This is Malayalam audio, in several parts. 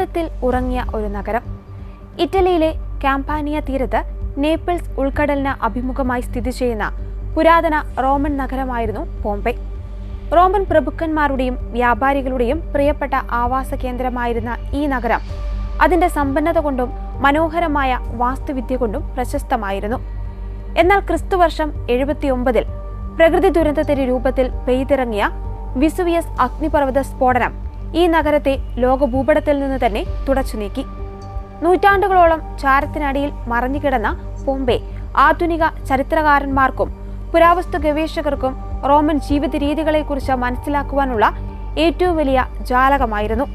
വികാരത്തിൽ ഉറങ്ങിയ ഒരു നഗരം. ഇറ്റലിയിലെ കാമ്പാനിയ തീരത്ത് നേപ്പിൾസ് ഉൾക്കടലിന് അഭിമുഖമായി സ്ഥിതി ചെയ്യുന്ന പുരാതന റോമൻ നഗരമായിരുന്നു പോംപെ. റോമൻ പ്രഭുക്കന്മാരുടെയും വ്യാപാരികളുടെയും പ്രിയപ്പെട്ട ആവാസ കേന്ദ്രമായിരുന്ന ഈ നഗരം അതിന്റെ സമ്പന്നത കൊണ്ടും മനോഹരമായ വാസ്തുവിദ്യ കൊണ്ടും പ്രശസ്തമായിരുന്നു. എന്നാൽ ക്രിസ്തുവർഷം 79 പ്രകൃതി ദുരന്തത്തിന്റെ രൂപത്തിൽ പെയ്തിറങ്ങിയ വിസുവിയസ് അഗ്നിപർവ്വത സ്ഫോടനം ഈ നഗരത്തെ ലോകഭൂപടത്തിൽ നിന്ന് തന്നെ തുടച്ചു നീക്കി. നൂറ്റാണ്ടുകളോളം ചാരത്തിനടിയിൽ മറഞ്ഞുകിടന്ന പോംപെ ആധുനിക ചരിത്രകാരന്മാർക്കും പുരാവസ്തു ഗവേഷകർക്കും റോമൻ ജീവിത രീതികളെക്കുറിച്ച് മനസ്സിലാക്കുവാനുള്ള ഏറ്റവും വലിയ ജാലകമായിരുന്നു.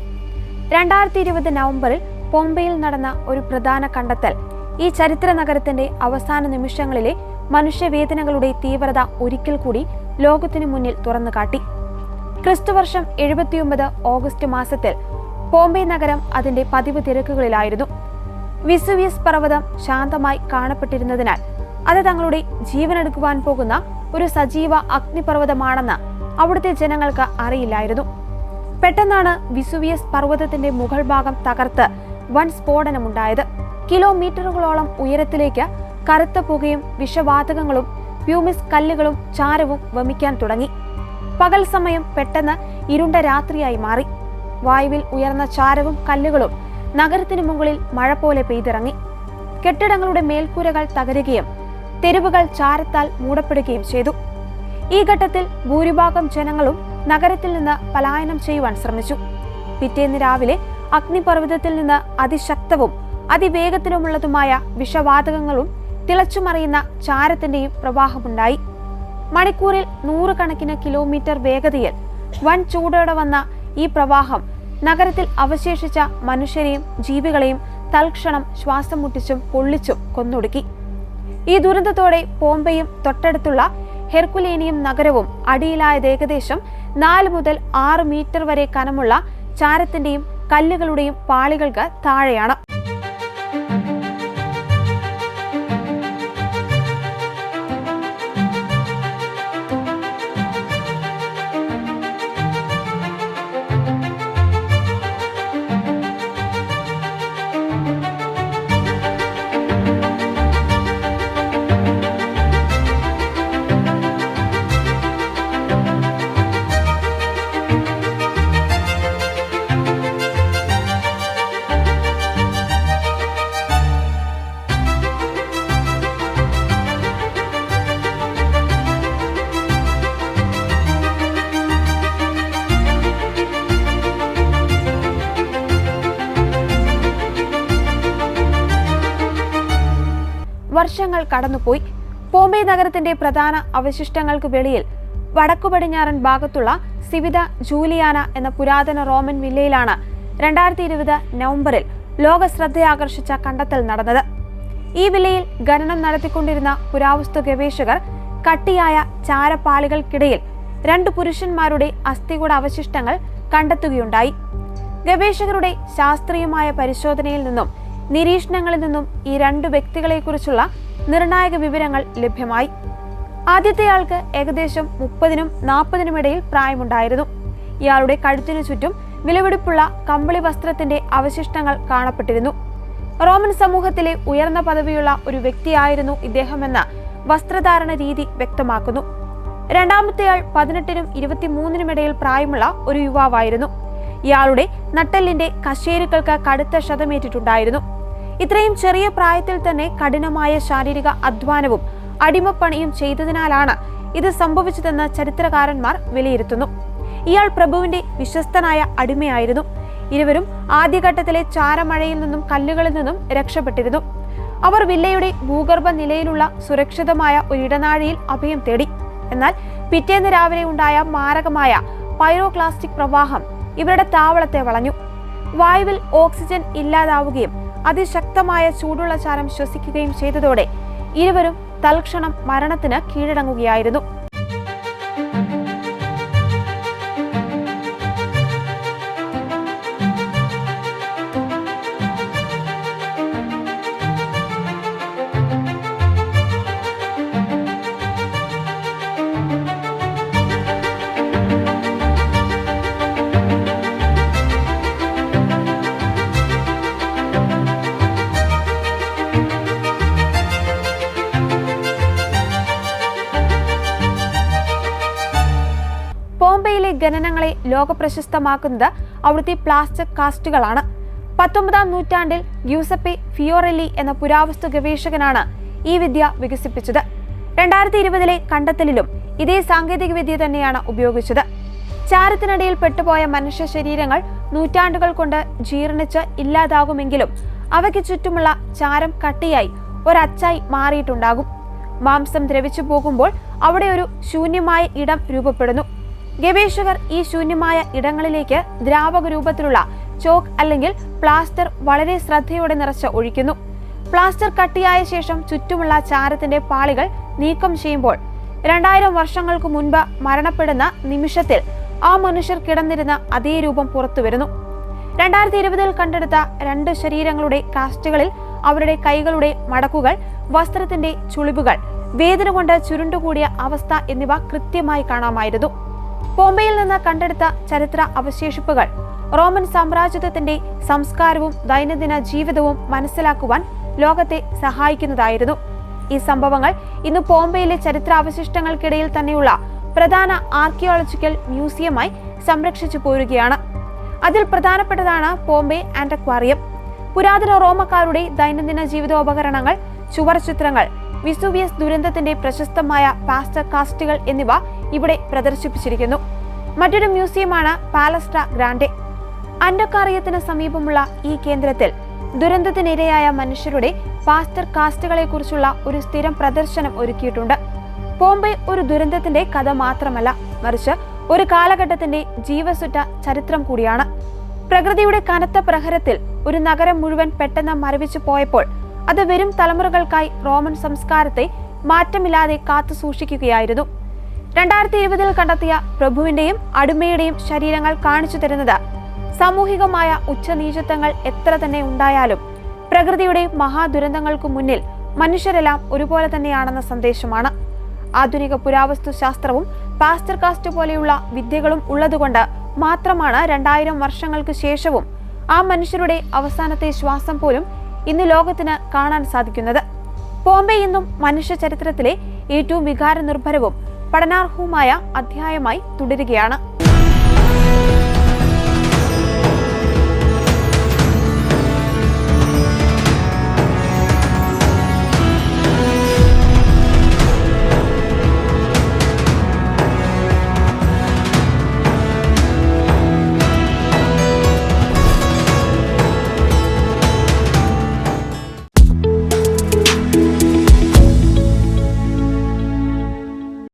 2020 നവംബറിൽ പോംപെയിൽ നടന്ന ഒരു പ്രധാന കണ്ടെത്തൽ ഈ ചരിത്ര നഗരത്തിന്റെ അവസാന നിമിഷങ്ങളിലെ മനുഷ്യവേദനകളുടെ തീവ്രത ഒരിക്കൽ കൂടി ലോകത്തിനു മുന്നിൽ തുറന്നു കാട്ടി. ക്രിസ്തുവർഷം 79 ഓഗസ്റ്റ് മാസത്തിൽ പോംപെ നഗരം അതിന്റെ പതിവ് തിരക്കുകളിലായിരുന്നു. വിസുവിയസ് പർവ്വതം ശാന്തമായി കാണപ്പെട്ടിരുന്നതിനാൽ അത് തങ്ങളുടെ ജീവനെടുക്കുവാൻ പോകുന്ന ഒരു സജീവ അഗ്നിപർവ്വതമാണെന്ന് അവിടുത്തെ ജനങ്ങൾക്ക് അറിയില്ലായിരുന്നു. പെട്ടെന്നാണ് വിസുവിയസ് പർവ്വതത്തിന്റെ മുകൾ ഭാഗം തകർത്ത് വൻ സ്ഫോടനമുണ്ടായത്. കിലോമീറ്ററുകളോളം ഉയരത്തിലേക്ക് കറുത്ത പുകയും വിഷവാതകങ്ങളും പ്യൂമിസ് കല്ലുകളും ചാരവും വമിക്കാൻ തുടങ്ങി. പകൽ സമയം പെട്ടെന്ന് ഇരുണ്ട രാത്രിയായി മാറി. വായുവിൽ ഉയർന്ന ചാരവും കല്ലുകളും നഗരത്തിനു മുകളിൽ മഴ പോലെ പെയ്തിറങ്ങി. കെട്ടിടങ്ങളുടെ മേൽക്കൂരകൾ തകരുകയും തെരുവുകൾ ചാരത്താൽ മൂടപ്പെടുകയും ചെയ്തു. ഈ ഘട്ടത്തിൽ ഭൂരിഭാഗം ജനങ്ങളും നഗരത്തിൽ നിന്ന് പലായനം ചെയ്യുവാൻ ശ്രമിച്ചു. പിറ്റേന്ന് രാവിലെ അഗ്നിപർവ്വതത്തിൽ നിന്ന് അതിശക്തവും അതിവേഗത്തിലുമുള്ളതുമായ വിഷവാതകങ്ങളും തിളച്ചുമറിയുന്ന ചാരത്തിന്റെയും പ്രവാഹമുണ്ടായി. മണിക്കൂറിൽ 100 കണക്കിന് കിലോമീറ്റർ വേഗതയിൽ വൻ ചൂടോടെ വന്ന ഈ പ്രവാഹം നഗരത്തിൽ അവശേഷിച്ച മനുഷ്യരെയും ജീവികളെയും തൽക്ഷണം ശ്വാസം മുട്ടിച്ചും പൊള്ളിച്ചും കൊന്നൊടുക്കി. ഈ ദുരന്തത്തോടെ പോംപെയും തൊട്ടടുത്തുള്ള ഹെർക്കുലേനിയം നഗരവും അടിയിലായത് ഏകദേശം 4 മുതൽ 6 മീറ്റർ വരെ കനമുള്ള ചാരത്തിന്റെയും കല്ലുകളുടെയും പാളികൾക്ക് താഴെയാണ്. വർഷങ്ങൾ കടന്നുപോയി. പോംപെ നഗരത്തിന്റെ പ്രധാന അവശിഷ്ടങ്ങൾക്ക് വെളിയിൽ വടക്കു പടിഞ്ഞാറൻ ഭാഗത്തുള്ള സിവിത ജൂലിയാന എന്ന പുരാതന റോമൻ വില്ലയിലാണ് 2020 നവംബറിൽ ലോക ശ്രദ്ധയാകർഷിച്ച കണ്ടെത്തൽ നടന്നത്. ഈ വില്ലയിൽ ഖനനം നടത്തിക്കൊണ്ടിരുന്ന പുരാവസ്തു ഗവേഷകർ കട്ടിയായ ചാരപ്പാളികൾക്കിടയിൽ 2 പുരുഷന്മാരുടെ അസ്ഥികൂട അവശിഷ്ടങ്ങൾ കണ്ടെത്തുകയുണ്ടായി. ഗവേഷകരുടെ ശാസ്ത്രീയമായ പരിശോധനയിൽ നിന്നും നിരീക്ഷണങ്ങളിൽ നിന്നും ഈ 2 വ്യക്തികളെക്കുറിച്ചുള്ള നിർണായക വിവരങ്ങൾ ലഭ്യമായി. ആദ്യത്തെയാൾക്ക് ഏകദേശം 30നും 40നും ഇടയിൽ പ്രായമുണ്ടായിരുന്നു. ഇയാളുടെ കഴുത്തിനു ചുറ്റും വിലപിടിപ്പുള്ള കമ്പിളി വസ്ത്രത്തിന്റെ അവശിഷ്ടങ്ങൾ കാണപ്പെട്ടിരുന്നു. റോമൻ സമൂഹത്തിലെ ഉയർന്ന പദവിയുള്ള ഒരു വ്യക്തിയായിരുന്നു ഇദ്ദേഹമെന്ന വസ്ത്രധാരണ രീതി വ്യക്തമാക്കുന്നു. രണ്ടാമത്തെയാൾ 18നും 23നും ഇടയിൽ പ്രായമുള്ള ഒരു യുവാവായിരുന്നു. ഇയാളുടെ നട്ടെല്ലിന്റെ കശേരുക്കൾക്ക് കടുത്ത ക്ഷതമേറ്റിട്ടുണ്ടായിരുന്നു. ഇത്രയും ചെറിയ പ്രായത്തിൽ തന്നെ കഠിനമായ ശാരീരിക അധ്വാനവും അടിമപ്പണിയും ചെയ്തതിനാലാണ് ഇത് സംഭവിച്ചതെന്ന് ചരിത്രകാരന്മാർ വിലയിരുത്തുന്നു. ഇയാൾ പ്രഭുവിന്റെ വിശ്വസ്തനായ അടിമയായിരുന്നു. ഇരുവരും ആദ്യഘട്ടത്തിലെ ചാരമഴയിൽ നിന്നും കല്ലുകളിൽ നിന്നും രക്ഷപ്പെട്ടിരുന്നു. അവർ വില്ലയുടെ ഭൂഗർഭ നിലയിലുള്ള സുരക്ഷിതമായ ഒരു ഇടനാഴിയിൽ അഭയം തേടി. എന്നാൽ പിറ്റേന്ന് രാവിലെ ഉണ്ടായ മാരകമായ പൈറോക്ലാസ്റ്റിക് പ്രവാഹം ഇവരുടെ താവളത്തെ വളഞ്ഞു. വായുവിൽ ഓക്സിജൻ ഇല്ലാതാവുകയും അതിശക്തമായ ചൂടുള്ള ചാരം ശ്വസിക്കുകയും ചെയ്തതോടെ ഇരുവരും തൽക്ഷണം മരണത്തിന് കീഴടങ്ങുകയായിരുന്നു. പോംബെയിലെ ഖനനങ്ങളെ ലോകപ്രശസ്തമാക്കുന്നത് അവിടുത്തെ പ്ലാസ്റ്റർ കാസ്റ്റുകളാണ്. 19-ാം നൂറ്റാണ്ടിൽ ഗ്യൂസപ്പെ ഫിയോറെല്ലി എന്ന പുരാവസ്തു ഗവേഷകനാണ് ഈ വിദ്യ വികസിപ്പിച്ചത്. 2020-ലെ കണ്ടെത്തലിലും ഇതേ സാങ്കേതികവിദ്യ തന്നെയാണ് ഉപയോഗിച്ചത്. ചാരത്തിനടിയിൽ പെട്ടുപോയ മനുഷ്യ ശരീരങ്ങൾ നൂറ്റാണ്ടുകൾ കൊണ്ട് ജീർണിച്ച് ഇല്ലാതാകുമെങ്കിലും അവയ്ക്ക് ചുറ്റുമുള്ള ചാരം കട്ടിയായി ഒരച്ചായി മാറിയിട്ടുണ്ടാകും. മാംസം ദ്രവിച്ചു പോകുമ്പോൾ അവിടെ ഒരു ശൂന്യമായ ഇടം രൂപപ്പെടുന്നു. ഗവേഷകർ ഈ ശൂന്യമായ ഇടങ്ങളിലേക്ക് ദ്രാവക രൂപത്തിലുള്ള ചോക്ക് അല്ലെങ്കിൽ പ്ലാസ്റ്റർ വളരെ ശ്രദ്ധയോടെ നിറച്ച് ഒഴിക്കുന്നു. പ്ലാസ്റ്റർ കട്ടിയായ ശേഷം ചുറ്റുമുള്ള ചാരത്തിന്റെ പാളികൾ നീക്കം ചെയ്യുമ്പോൾ 2000 വർഷങ്ങൾക്ക് മുൻപ് മരണപ്പെടുന്ന നിമിഷത്തിൽ ആ മനുഷ്യർ കിടന്നിരുന്ന അതേ രൂപം പുറത്തു വരുന്നു. 2020-ൽ കണ്ടെടുത്ത 2 ശരീരങ്ങളുടെ കാസ്റ്റുകളിൽ അവരുടെ കൈകളുടെ മടക്കുകൾ, വസ്ത്രത്തിന്റെ ചുളിവുകൾ, വേദന കൊണ്ട് ചുരുണ്ടുകൂടിയ അവസ്ഥ എന്നിവ കൃത്യമായി കാണാമായിരുന്നു. പോംബെയിൽ നിന്ന് കണ്ടെടുത്ത ചരിത്ര അവശേഷിപ്പുകൾ റോമൻ സാമ്രാജ്യത്വത്തിന്റെ സംസ്കാരവും ദൈനംദിന ജീവിതവും മനസ്സിലാക്കുവാൻ ലോകത്തെ സഹായിക്കുന്നതായിരുന്നു. ഈ സംഭവങ്ങൾ ഇന്ന് പോംബെയിലെ ചരിത്രാവശിഷ്ടങ്ങൾക്കിടയിൽ തന്നെയുള്ള പ്രധാന ആർക്കിയോളജിക്കൽ മ്യൂസിയമായി സംരക്ഷിച്ചു പോരുകയാണ്. അതിൽ പ്രധാനപ്പെട്ടതാണ് പോംബെ ആന്റിക്വാറിയം. പുരാതന റോമക്കാരുടെ ദൈനംദിന ജീവിതോപകരണങ്ങൾ, ചുവർ ചിത്രങ്ങൾ, വിസൂവിയസ് ദുരന്തത്തിന്റെ പ്രശസ്തമായ പ്ലാസ്റ്റർ കാസ്റ്റുകൾ എന്നിവ ഇവിടെ പ്രദർശിപ്പിച്ചിരിക്കുന്നു. മറ്റൊരു മ്യൂസിയമാണ് പാലസ്ട്ര ഗ്രാൻഡെ. ആന്റിക്വാറിയത്തിന് സമീപമുള്ള ഈ കേന്ദ്രത്തിൽ ദുരന്തത്തിനിരയായ മനുഷ്യരുടെ പ്ലാസ്റ്റർ കാസ്റ്റുകളെ കുറിച്ചുള്ള ഒരു സ്ഥിരം പ്രദർശനം ഒരുക്കിയിട്ടുണ്ട്. പോംബെ ഒരു ദുരന്തത്തിന്റെ കഥ മാത്രമല്ല, മറിച്ച് ഒരു കാലഘട്ടത്തിന്റെ ജീവസുറ്റ ചരിത്രം കൂടിയാണ്. പ്രകൃതിയുടെ കനത്ത പ്രഹരത്തിൽ ഒരു നഗരം മുഴുവൻ പെട്ടെന്ന് മരവിച്ചു പോയപ്പോൾ അത് വരും തലമുറകൾക്കായി റോമൻ സംസ്കാരത്തെ മാറ്റമില്ലാതെ കാത്തു സൂക്ഷിക്കുകയായിരുന്നു. 2020-ൽ കണ്ടെത്തിയ പ്രഭുവിന്റെയും അടിമയുടെയും ശരീരങ്ങൾ കാണിച്ചു തരുന്നത് സാമൂഹികമായ ഉച്ചനീചത്വങ്ങൾ എത്ര തന്നെ ഉണ്ടായാലും പ്രകൃതിയുടെ മഹാദുരന്തങ്ങൾക്കു മുന്നിൽ മനുഷ്യരെല്ലാം ഒരുപോലെ തന്നെയാണെന്ന സന്ദേശമാണ്. ആധുനിക പുരാവസ്തു ശാസ്ത്രവും പ്ലാസ്റ്റർ കാസ്റ്റ് പോലെയുള്ള വിദ്യകളും ഉള്ളതുകൊണ്ട് മാത്രമാണ് 2000 വർഷങ്ങൾക്ക് ശേഷവും ആ മനുഷ്യരുടെ അവസാനത്തെ ശ്വാസം പോലും ഇന്ന് ലോകത്തിന് കാണാൻ സാധിക്കുന്നത്. പോംബെ ഇന്നും മനുഷ്യ ചരിത്രത്തിലെ ഏറ്റവും വികാരനിർഭരവും പഠനാർഹവുമായ അധ്യായമായി തുടരുകയാണ്.